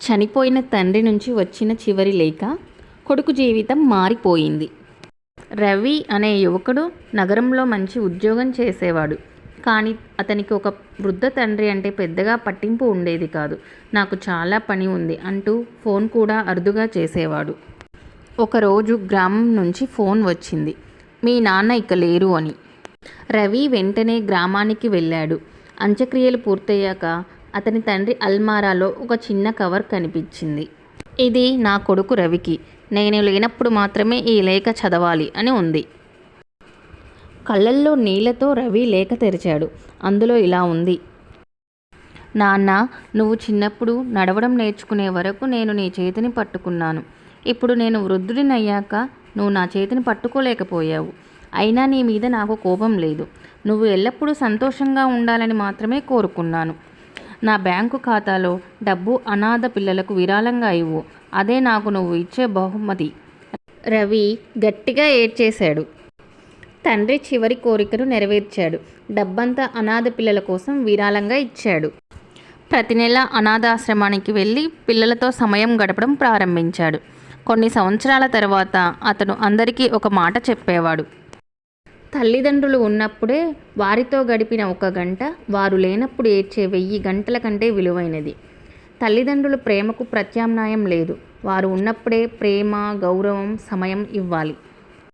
చనిపోయిన తండ్రి నుంచి వచ్చిన చివరి లేఖ. కొడుకు జీవితం మారిపోయింది. రవి అనే యువకుడు నగరంలో మంచి ఉద్యోగం చేసేవాడు. కానీ అతనికి ఒక వృద్ధ తండ్రి అంటే పెద్దగా పట్టింపు ఉండేది కాదు. నాకు చాలా పని ఉంది అంటూ ఫోన్ కూడా అరుదుగా చేసేవాడు. ఒకరోజు గ్రామం నుంచి ఫోన్ వచ్చింది, మీ నాన్న ఇక లేరు అని. రవి వెంటనే గ్రామానికి వెళ్ళాడు. అంత్యక్రియలు పూర్తయ్యాక అతని తండ్రి అల్మారాలో ఒక చిన్న కవర్ కనిపించింది. ఇది నా కొడుకు రవికి, నేను లేనప్పుడు మాత్రమే ఈ లేఖ చదవాలి అని ఉంది. కళ్ళల్లో నీళ్లతో రవి లేఖ తెరిచాడు. అందులో ఇలా ఉంది. నాన్న, నువ్వు చిన్నప్పుడు నడవడం నేర్చుకునే వరకు నేను నీ చేతిని పట్టుకున్నాను. ఇప్పుడు నేను వృద్ధుడినయ్యాక నువ్వు నా చేతిని పట్టుకోలేకపోయావు. అయినా నీ మీద నాకు కోపం లేదు. నువ్వు ఎల్లప్పుడూ సంతోషంగా ఉండాలని మాత్రమే కోరుకున్నాను. నా బ్యాంకు ఖాతాలో డబ్బు అనాథ పిల్లలకు విరాళంగా ఇవ్వు. అదే నాకు నువ్వు ఇచ్చే బహుమతి. రవి గట్టిగా ఏడ్చేశాడు. తండ్రి చివరి కోరికను నెరవేర్చాడు. డబ్బంతా అనాథ పిల్లల కోసం విరాళంగా ఇచ్చాడు. ప్రతి నెల అనాథాశ్రమానికి వెళ్ళి పిల్లలతో సమయం గడపడం ప్రారంభించాడు. కొన్ని సంవత్సరాల తర్వాత అతను అందరికీ ఒక మాట చెప్పేవాడు. తల్లిదండ్రులు ఉన్నప్పుడే వారితో గడిపిన 1 గంట వారు లేనప్పుడు ఏడ్చే 1000 గంటల కంటే విలువైనది. తల్లిదండ్రుల ప్రేమకు ప్రత్యామ్నాయం లేదు. వారు ఉన్నప్పుడే ప్రేమ, గౌరవం, సమయం ఇవ్వాలి.